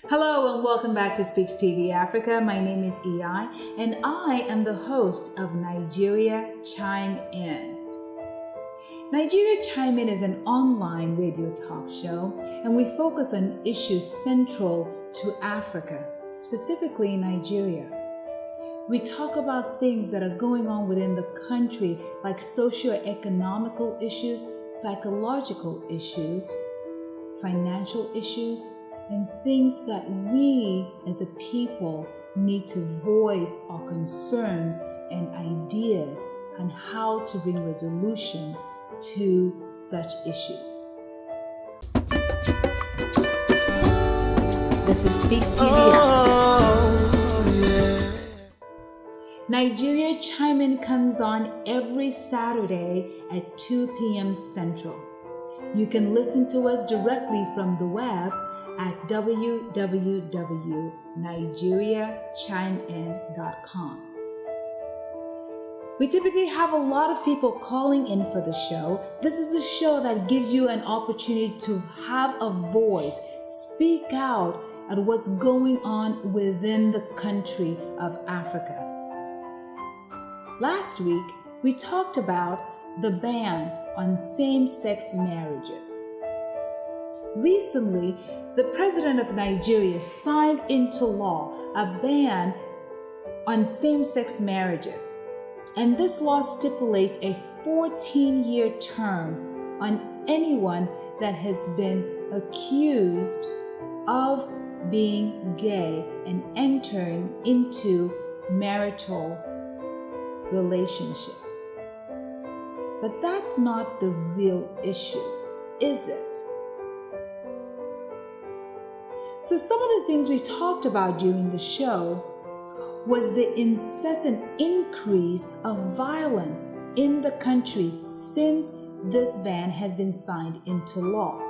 Hello and welcome back to Speaks TV Africa. My name is EI and I am the host of Nigeria Chime In. Nigeria Chime In is an online radio talk show and we focus on issues central to Africa, specifically Nigeria. We talk about things that are going on within the country like socio-economical issues, psychological issues, financial issues, and things that we as a people need to voice our concerns and ideas on how to bring resolution to such issues. This is Speaks TV Africa. Nigeria Chime In comes on every Saturday at 2 p.m. Central. You can listen to us directly from the web at www.nigeriachimein.com. We typically have a lot of people calling in for the show. This is a show that gives you an opportunity to have a voice, speak out at what's going on within the country of Africa. Last week, we talked about the ban on same-sex marriages. Recently, the president of Nigeria signed into law a ban on same-sex marriages. And this law stipulates a 14-year term on anyone that has been accused of being gay and entering into marital relationship. But that's not the real issue, is it? So some of the things we talked about during the show was the incessant increase of violence in the country since this ban has been signed into law.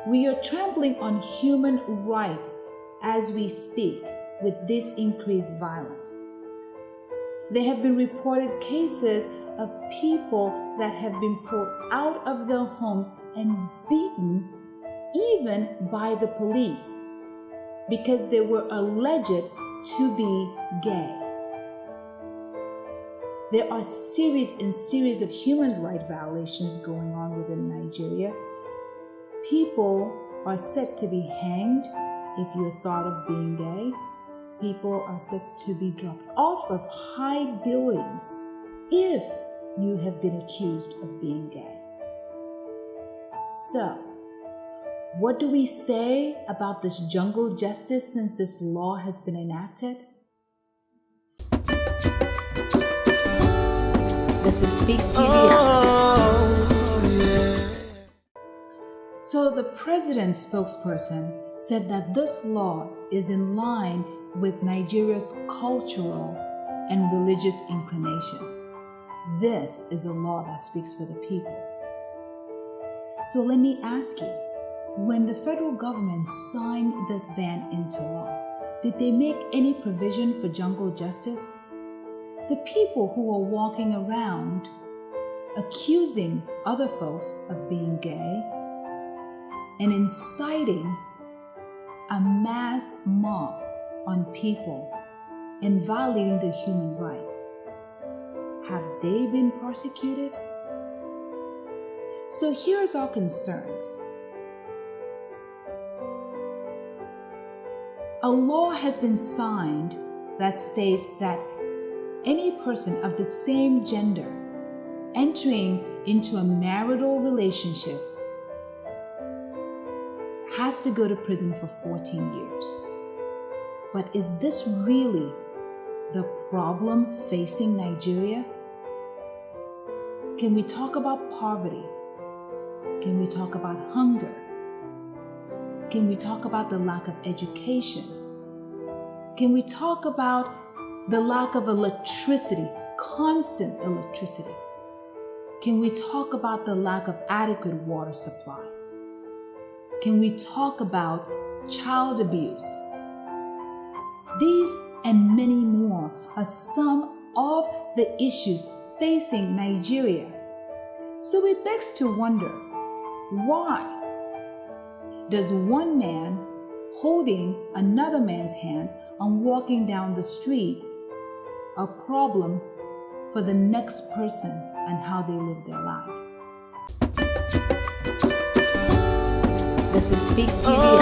We are trampling on human rights as we speak with this increased violence. There have been reported cases of people that have been pulled out of their homes and beaten even by the police because they were alleged to be gay. There are series of human rights violations going on within Nigeria. People are set to be hanged if you're thought of being gay. People are set to be dropped off of high buildings if you have been accused of being gay. So, what do we say about this jungle justice since this law has been enacted? This is Speaks TV Africa. So the president's spokesperson said that this law is in line with Nigeria's cultural and religious inclination. This is a law that speaks for the people. So let me ask you, when the federal government signed this ban into law, did they make any provision for jungle justice? The people who are walking around accusing other folks of being gay and inciting a mass mob on people and violating their human rights, have they been persecuted? So here's our concerns. A law has been signed that states that any person of the same gender entering into a marital relationship has to go to prison for 14 years. But is this really the problem facing Nigeria? Can we talk about poverty? Can we talk about hunger? Can we talk about the lack of education? Can we talk about the lack of electricity, constant electricity? Can we talk about the lack of adequate water supply? Can we talk about child abuse? These and many more are some of the issues facing Nigeria. So it begs to wonder, why does one man holding another man's hands and walking down the street a problem for the next person and how they live their lives. This is Speaks TV.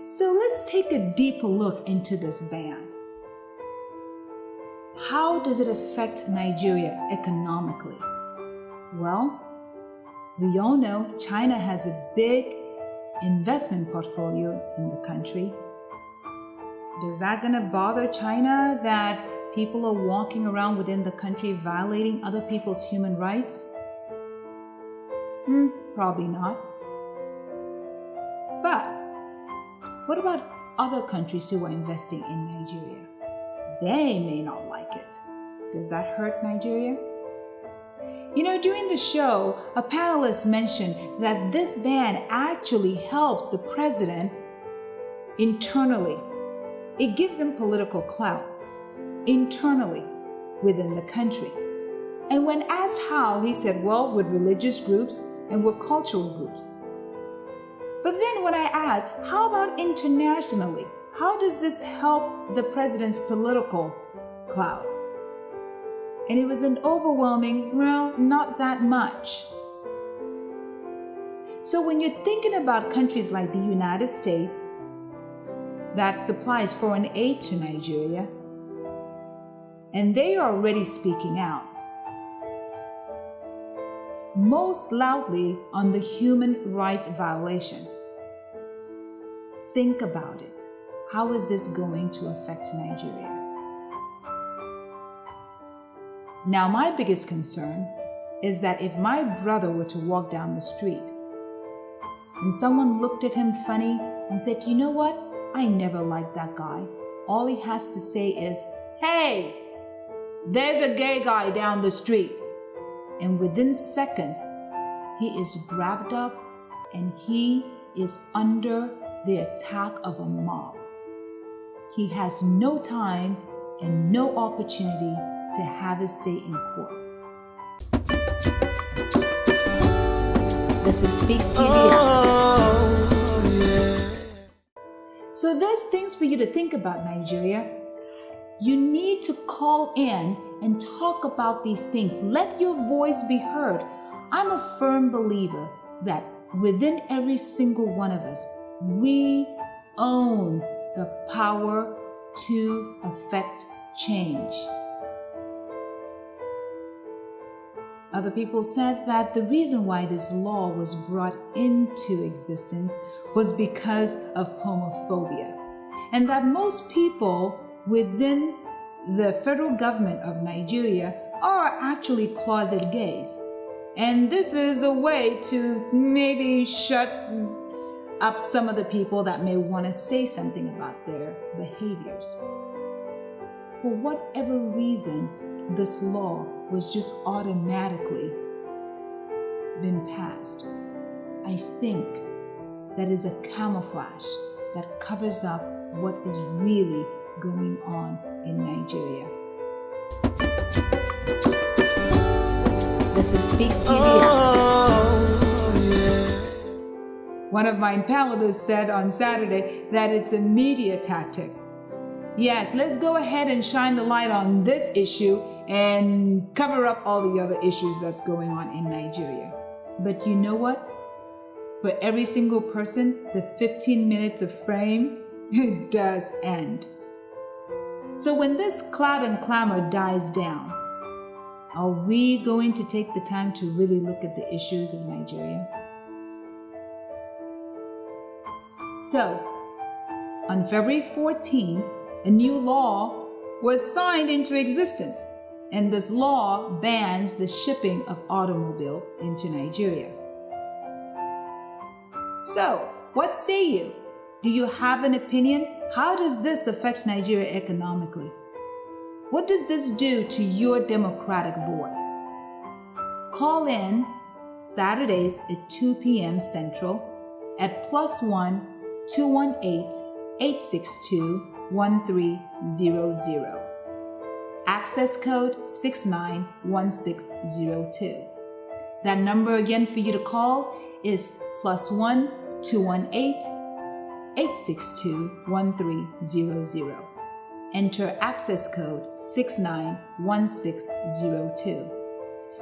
So let's take a deeper look into this ban. How does it affect Nigeria economically? Well, we all know China has a big investment portfolio in the country. Is that going to bother China that people are walking around within the country violating other people's human rights? Probably not. But what about other countries who are investing in Nigeria? They may not like it. Does that hurt Nigeria? You know, during the show, a panelist mentioned that this ban actually helps the president internally. It gives him political clout internally within the country. And when asked how, he said, well, with religious groups and with cultural groups. But then when I asked, how about internationally? How does this help the president's political clout? And it was an overwhelming, well, not that much. So when you're thinking about countries like the United States that supplies foreign aid to Nigeria, and they are already speaking out, most loudly on the human rights violation. Think about it. How is this going to affect Nigeria? Now, my biggest concern is that if my brother were to walk down the street and someone looked at him funny and said, you know what? I never liked that guy. All he has to say is, hey, there's a gay guy down the street. And within seconds, he is grabbed up and he is under the attack of a mob. He has no time and no opportunity to have his say in court. This is Speaks TV. So there's things for you to think about, Nigeria. You need to call in and talk about these things. Let your voice be heard. I'm a firm believer that within every single one of us, we own the power to affect change. Other people said that the reason why this law was brought into existence was because of homophobia, and that most people within the federal government of Nigeria are actually closet gays. And this is a way to maybe shut up some of the people that may want to say something about their behaviors. For whatever reason, this law was just automatically been passed. I think that is a camouflage that covers up what is really going on in Nigeria. This is Speaks TV. One of my panelists said on Saturday that it's a media tactic. Yes, let's go ahead and shine the light on this issue and cover up all the other issues that's going on in Nigeria. But you know what? For every single person, the 15 minutes of fame does end. So when this cloud and clamor dies down, are we going to take the time to really look at the issues of Nigeria? So, on February 14, a new law was signed into existence, and this law bans the shipping of automobiles into Nigeria. So, what say you? Do you have an opinion? How does this affect Nigeria economically? What does this do to your democratic voice? Call in Saturdays at 2 p.m. Central at +1 218 862 1300. Access code 691602. That number again for you to call is +1 218 862 1300. Enter access code 691602.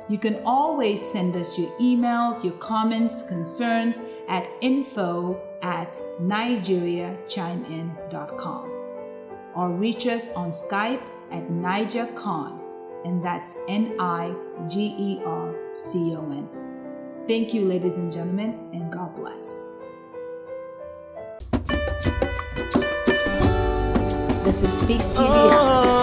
You can always send us your emails, your comments, concerns at info@nigeriachimein.com or reach us on Skype at NigerCon, and that's NIGERCON. Thank you, ladies and gentlemen, and God bless. This is Speaks TV Africa.